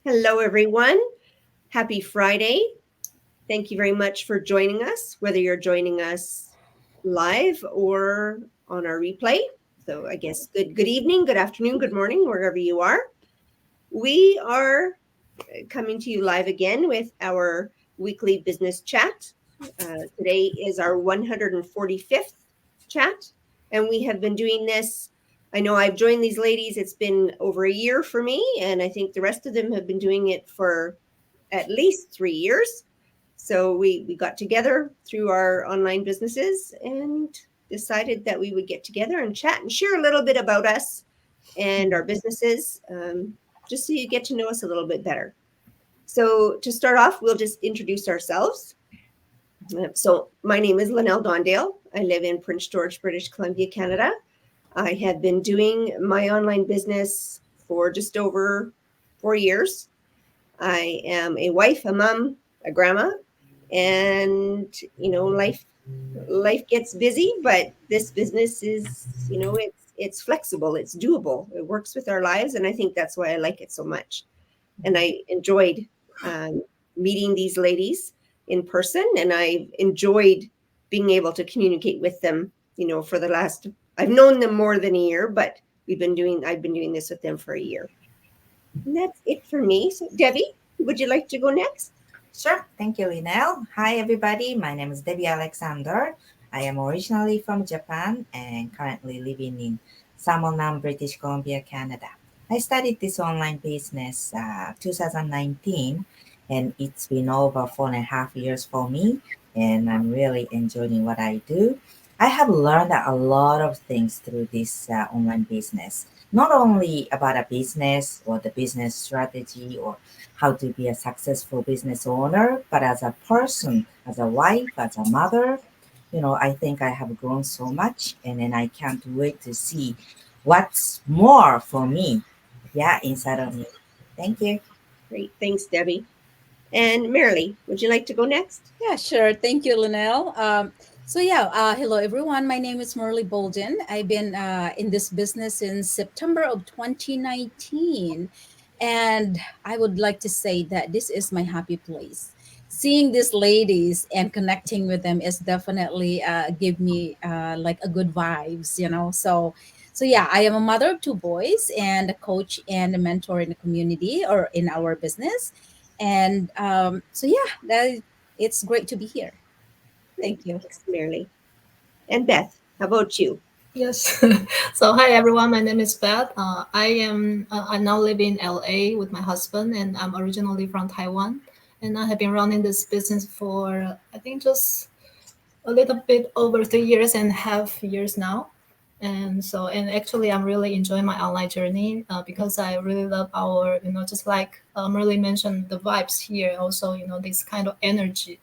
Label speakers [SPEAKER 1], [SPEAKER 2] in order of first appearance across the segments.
[SPEAKER 1] Hello, everyone. Happy Friday. Thank you very much for joining us, whether you're joining us live or on our replay. So, I guess good evening, good afternoon, good morning, wherever you are. We are coming to you live again with our weekly business chat. Today is our 145th chat, and we have been doing this. I know I've joined these ladies, it's been over a year for me, and I think the rest of them have been doing it for at least 3 years. So we got together through our online businesses and decided that we would get together and chat and share a little bit about us and our businesses, just so you get to know us a little bit better. So to start off, we'll just introduce ourselves. So my name is Linnell Dondale. I live in Prince George, British Columbia, Canada. I have been doing my online business for just over 4 years. I am a wife, a mom, a grandma, and life gets busy, but this business is it's flexible, it's doable, it works with our lives, and I think that's why I like it so much. And I enjoyed um, meeting these ladies in person, and I enjoyed being able to communicate with them. For the last, I've known them more than a year, but I've been doing this with them for a year. And that's it for me. So, Debbie, would you like to go next?
[SPEAKER 2] Sure. Thank you, Linnell. Hi, everybody. My name is Debbie Alexander. I am originally from Japan and currently living in Salmonam, British Columbia, Canada. I started this online business 2019, and it's been over 4.5 years for me, and I'm really enjoying what I do. I have learned a lot of things through this online business, not only about a business or the business strategy or how to be a successful business owner, but as a person, as a wife, as a mother, I think I have grown so much, and then I can't wait to see what's more for me, yeah, inside of me. Thank you.
[SPEAKER 1] Great. Thanks, Debbie. And Marilee, would you like to go next?
[SPEAKER 3] Yeah, sure. Thank you, Linnell. Hello everyone. My name is Merly Bolden. I've been in this business since September of 2019, and I would like to say that this is my happy place. Seeing these ladies and connecting with them is definitely give me like a good vibes, So yeah, I am a mother of two boys and a coach and a mentor in the community or in our business. And it's great to be here.
[SPEAKER 1] Great.
[SPEAKER 3] Thank you.
[SPEAKER 1] Thanks, Marilee. And Beth, how about you?
[SPEAKER 4] Yes. So hi everyone. My name is Beth. I now live in LA with my husband, and I'm originally from Taiwan. And I have been running this business for I think just a little bit over 3.5 years now. And actually, I'm really enjoying my online journey because I really love our, just like Merly mentioned, the vibes here. Also, this kind of energy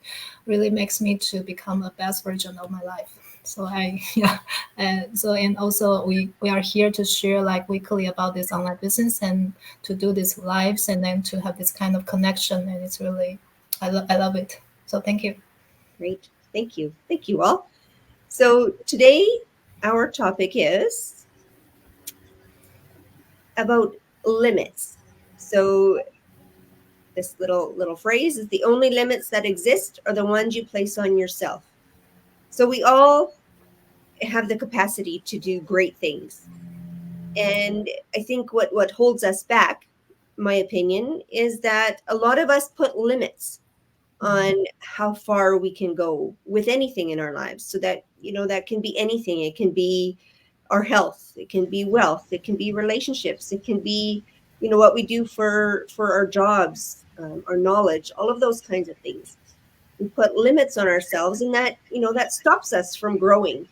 [SPEAKER 4] really makes me to become a best version of my life. So yeah, and also we are here to share like weekly about this online business and to do these lives and then to have this kind of connection. And it's really, I love it. So thank you.
[SPEAKER 1] Great. Thank you. Thank you all. So today our topic is about limits. So this little phrase is the only limits that exist are the ones you place on yourself. So we all have the capacity to do great things. And I think what holds us back, my opinion, is that a lot of us put limits on how far we can go with anything in our lives. So that can be anything. It can be our health, it can be wealth, it can be relationships, it can be what we do for our jobs, our knowledge, all of those kinds of things. We put limits on ourselves, and that stops us from growing.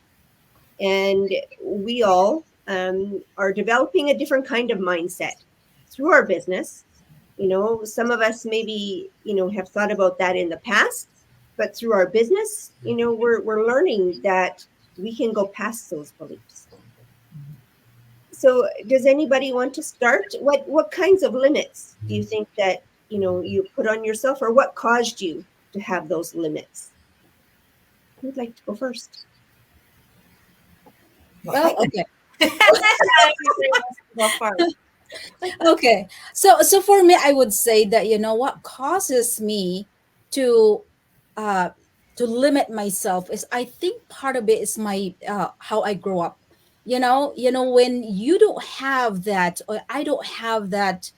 [SPEAKER 1] And we all are developing a different kind of mindset through our business. Some of us maybe have thought about that in the past, but through our business, we're learning that we can go past those beliefs. So does anybody want to start? What kinds of limits do you think that you put on yourself, or what caused you to have those limits? Who'd like to go first?
[SPEAKER 2] Well, I
[SPEAKER 3] Well,
[SPEAKER 2] can.
[SPEAKER 3] okay.
[SPEAKER 2] Everybody wants to go first.
[SPEAKER 3] Okay. So for me, I would say that what causes me to uh limit myself is, I think part of it is my how I grow up. When you don't have that, or I don't have that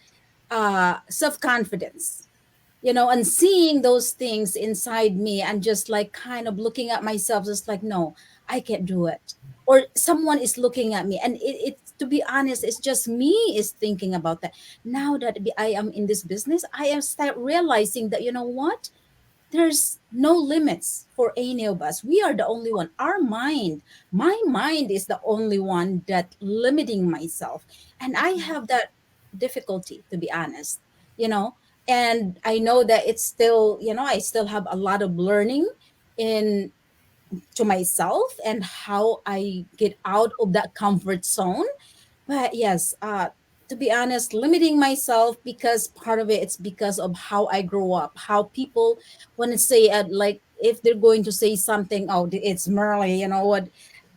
[SPEAKER 3] self-confidence, and seeing those things inside me, and just like kind of looking at myself, just like, no, I can't do it. Or someone is looking at me, and it's, to be honest, it's just me is thinking about that. Now that I am in this business, I am start realizing that, what, there's no limits for any of us. We are the only one. Our mind, my mind is the only one that limiting myself. And I have that difficulty, to be honest, you know. And I know that it's still, I still have a lot of learning in to myself, and how I get out of that comfort zone. But yes, to be honest, limiting myself, because part of it, it's because of how I grew up, how people want to say, like, if they're going to say something, oh, it's merely, what,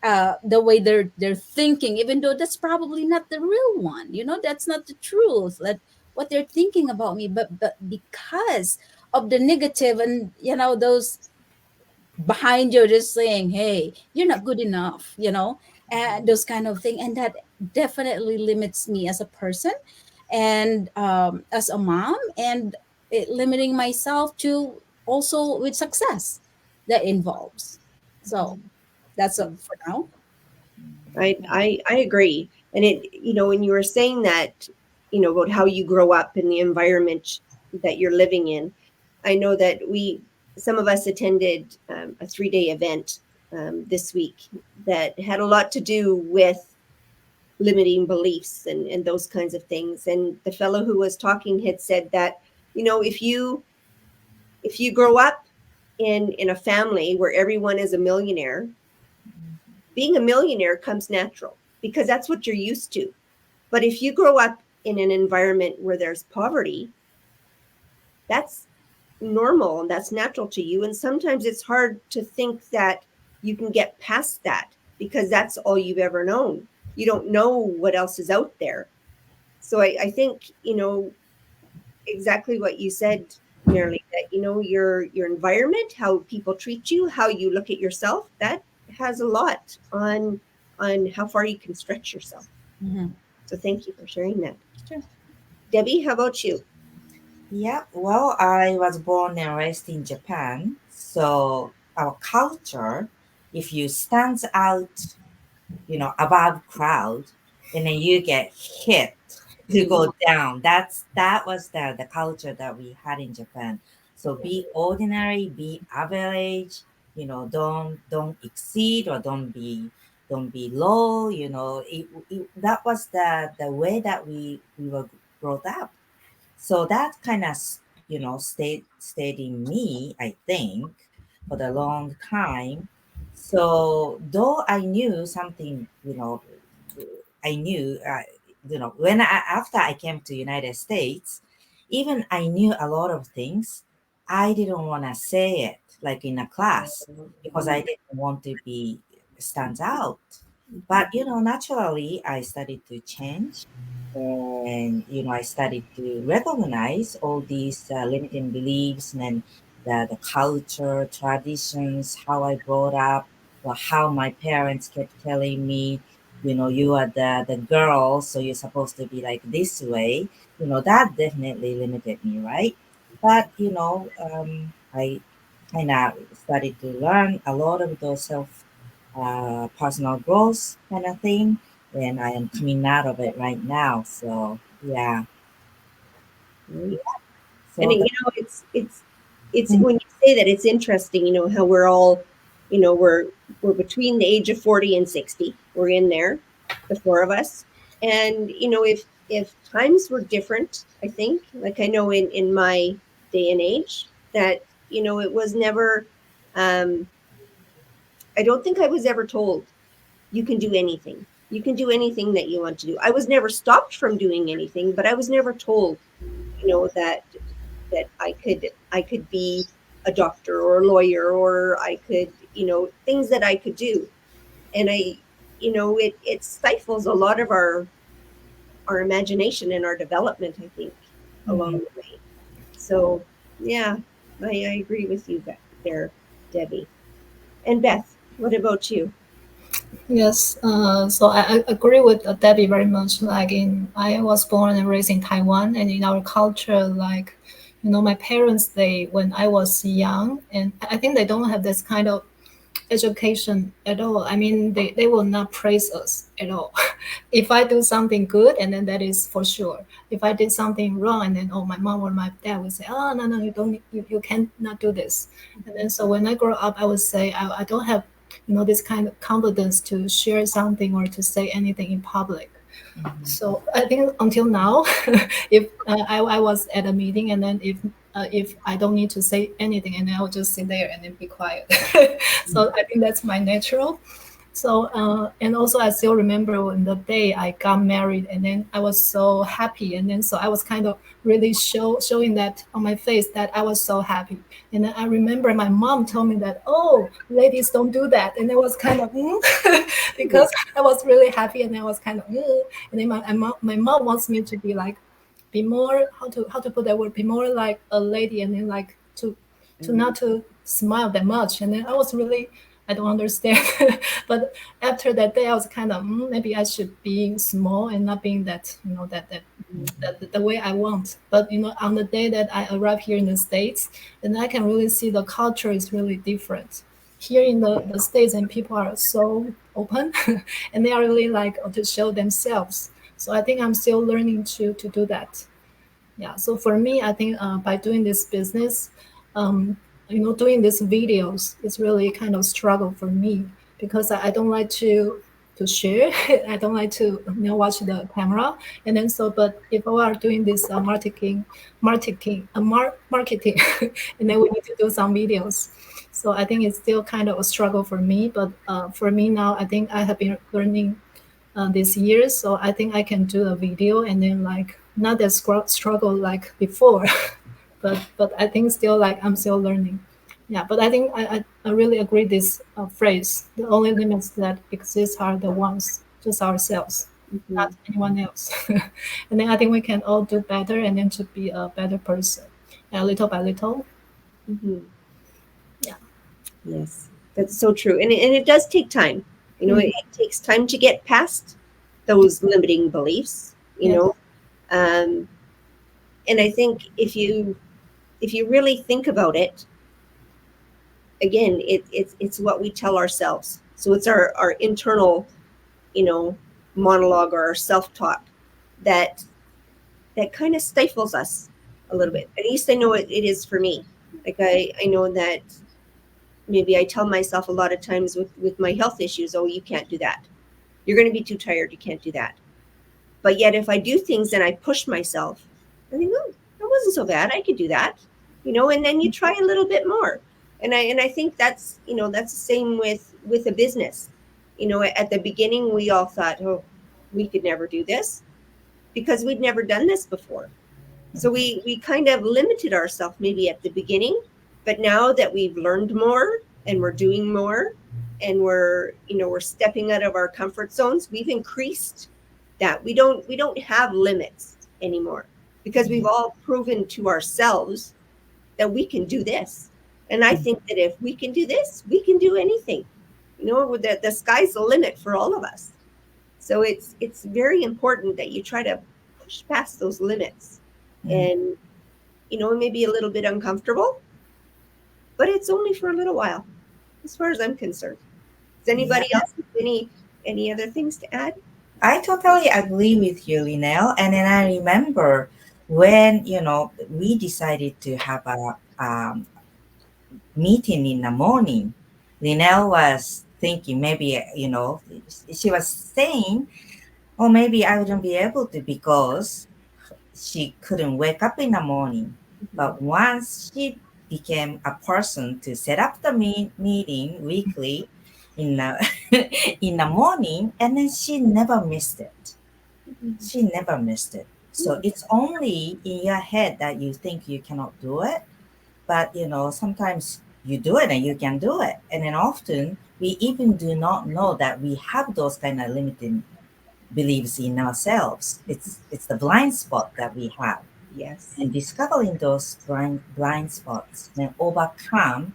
[SPEAKER 3] the way they're thinking, even though that's probably not the real one. That's not the truth. That what they're thinking about me, but because of the negative, and those behind you just saying, hey, you're not good enough, and those kind of thing. And that definitely limits me as a person, and as a mom, and limiting myself to also with success that involves. So that's it for now.
[SPEAKER 1] I agree. And when you were saying that, about how you grow up in the environment that you're living in, I know that some of us attended a 3-day event this week that had a lot to do with limiting beliefs and those kinds of things. And the fellow who was talking had said that, if you grow up in a family where everyone is a millionaire, being a millionaire comes natural because that's what you're used to. But if you grow up in an environment where there's poverty, that's normal and that's natural to you. And sometimes it's hard to think that you can get past that because that's all you've ever known. You don't know what else is out there. So I think, exactly what you said, Merely, that, your environment, how people treat you, how you look at yourself, that has a lot on how far you can stretch yourself.
[SPEAKER 3] Hmm.
[SPEAKER 1] So thank you for sharing that.
[SPEAKER 3] Sure.
[SPEAKER 1] Debbie, how about you?
[SPEAKER 2] Yeah, well, I was born and raised in Japan. So our culture, if you stand out, above crowd, and then you get hit, you
[SPEAKER 1] Mm,
[SPEAKER 2] go down. That was the culture that we had in Japan. So be ordinary, be average, don't exceed, or don't be low. That was the way that we were brought up. So that kind of stayed in me, I think, for the long time. So though I knew something, I knew, when after I came to United States, even I knew a lot of things. I didn't want to say it like in a class, because I didn't want to be stand out. But naturally, I started to change, and I started to recognize all these limiting beliefs, and the culture, traditions, how I brought up, or how my parents kept telling me, you are the girl, so you're supposed to be like this way. That definitely limited me, right? But I kind of started to learn a lot of those personal growth kind of thing, and I am coming out of it right now. So yeah,
[SPEAKER 1] right. And
[SPEAKER 2] so
[SPEAKER 1] it's when you say that, it's interesting, how we're all, we're between the age of 40 and 60. We're in there, the four of us. And if times were different, I think, like I know in my day and age, that it was never, um I don't think I was ever told you can do anything. You can do anything that you want to do. I was never stopped from doing anything, but I was never told, that I could be a doctor or a lawyer, or I could, things that I could do. And it stifles a lot of our our imagination and our development, I think, along the way. So, yeah, I agree with you there, Debbie. And Beth, what about you?
[SPEAKER 4] Yes, so I agree with Debbie very much. Like I was born and raised in Taiwan, and in our culture, like, my parents, they when I was young, and I think they don't have this kind of education at all. I mean, they will not praise us at all. If I do something good, and then that is for sure. If I did something wrong, and then my mom or my dad would say, "Oh, no, no, you don't, you can't not do this." And then so when I grow up, I would say I don't have this kind of confidence to share something or to say anything in public.
[SPEAKER 2] Mhm.
[SPEAKER 4] So I think until now, if I was at a meeting, and then if I don't need to say anything, and then I will just sit there and then be quiet. So I think that's my natural. So and also I still remember when the day I got married, and then I was so happy, and then so I was kind of really showing that on my face that I was so happy. And then I remember my mom told me that, oh, ladies don't do that, and it was kind of because I was really happy, and I was kind of and then my mom wants me to be like, be more, how to put that word, be more like a lady, and then like to not to smile that much. And then I was really, I don't understand. But after that day, I was kind of maybe I should be small and not being that, the way I want. But on the day that I arrived here in the States, then I can really see the culture is really different. Here in the States, and people are so open, and they are really like to show themselves. So I think I'm still learning to do that. Yeah, so for me, I think by doing this business, um, doing these videos is really kind of struggle for me, because I don't like to share. I don't like to watch the camera. And then so, but if we are doing this marketing, and then we need to do some videos. So I think it's still kind of a struggle for me. But for me now, I think I have been learning this year, so I think I can do a video, and then like not as struggle like before, but I think still like I'm still learning. Yeah, but I think I really agree this phrase. The only limits that exist are the ones, just ourselves, not
[SPEAKER 1] Mhm,
[SPEAKER 4] anyone else. And then I think we can all do better, and then to be a better person, little by little.
[SPEAKER 1] mhm.
[SPEAKER 4] Yeah.
[SPEAKER 1] Yes, that's so true. And it does take time.
[SPEAKER 4] Mm.
[SPEAKER 1] It takes time to get past those limiting beliefs,
[SPEAKER 4] Yes.
[SPEAKER 1] Um, and I think if you really think about it, again, it's what we tell ourselves. So it's our internal, you know, monologue or our self-talk that kind of stifles us a little bit. At least I know it is for me. Like I know that maybe I tell myself a lot of times with my health issues, oh, you can't do that. You're going to be too tired. You can't do that. But yet, if I do things and I push myself, I think, oh, that wasn't so bad. I could do that, And then you try a little bit more, and I think that's the same with a business. At the beginning, we all thought, oh, we could never do this because we'd never done this before. So we kind of limited ourselves maybe at the beginning, but now that we've learned more and we're doing more and we're stepping out of our comfort zones, we've increased that. We don't have limits anymore because we've all proven to ourselves that we can do this. And I think that if we can do this, we can do anything. The sky's the limit for all of us. So it's very important that you try to push past those limits,
[SPEAKER 2] Mhm.
[SPEAKER 1] and it may be a little bit uncomfortable, but it's only for a little while, as far as I'm concerned. Does
[SPEAKER 2] Yeah,
[SPEAKER 1] anybody else have any other things to add?
[SPEAKER 2] I totally agree with you, Linnell. And then I remember when, we decided to have a meeting in the morning, Linnell was thinking maybe, she was saying, oh, maybe I wouldn't be able to because she couldn't wake up in the morning.
[SPEAKER 1] Mhm.
[SPEAKER 2] But once she became a person to set up the meeting weekly in the, in the morning, and then she never missed it.
[SPEAKER 1] Mhm.
[SPEAKER 2] She never missed it. So it's only in your head that you think you cannot do it. But sometimes you do it and you can do it. And then often we even do not know that we have those kind of limiting beliefs in ourselves. It's the blind spot that we have,
[SPEAKER 1] Yes.
[SPEAKER 2] and discovering those blind spots, then overcome,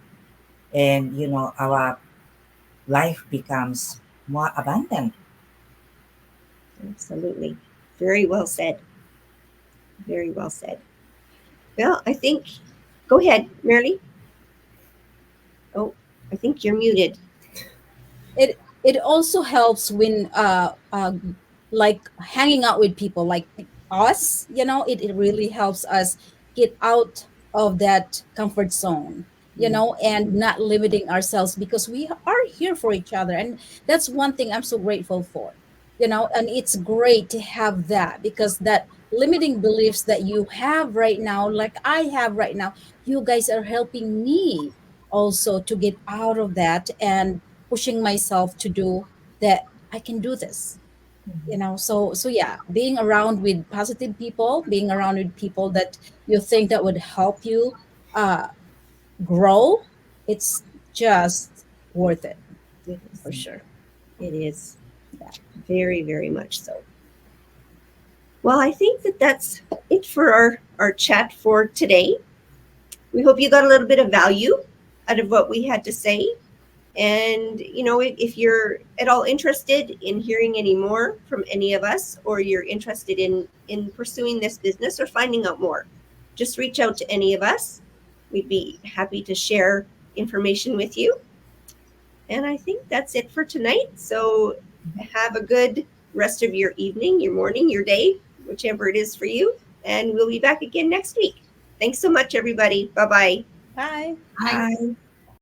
[SPEAKER 2] and our life becomes more abundant.
[SPEAKER 1] Absolutely. Very well said. Very well said. Well, I think, go ahead, Merrily. Oh, I think you're muted.
[SPEAKER 3] It also helps when like hanging out with people like us, it really helps us get out of that comfort zone,
[SPEAKER 1] Mm,
[SPEAKER 3] and not limiting ourselves, because we are here for each other. And that's one thing I'm so grateful for, and it's great to have that, because that limiting beliefs that you have right now, like I have right now, you guys are helping me also to get out of that, and pushing myself to do that. I can do this, so yeah, being around with positive people, being around with people that you think that would help you uh grow, it's just worth it,
[SPEAKER 1] it is.
[SPEAKER 3] for sure.
[SPEAKER 1] It is.
[SPEAKER 3] Yeah.
[SPEAKER 1] Very, very much so. Well, I think that that's it for our chat for today. We hope you got a little bit of value out of what we had to say. And, if you're at all interested in hearing any more from any of us, or you're interested in pursuing this business or finding out more, just reach out to any of us. We'd be happy to share information with you. And I think that's it for tonight. So have a good rest of your evening, your morning, your day, whichever it is for you. And we'll be back again next week. Thanks so much, everybody. Bye bye.
[SPEAKER 3] Bye.
[SPEAKER 4] Hi.
[SPEAKER 2] Bye.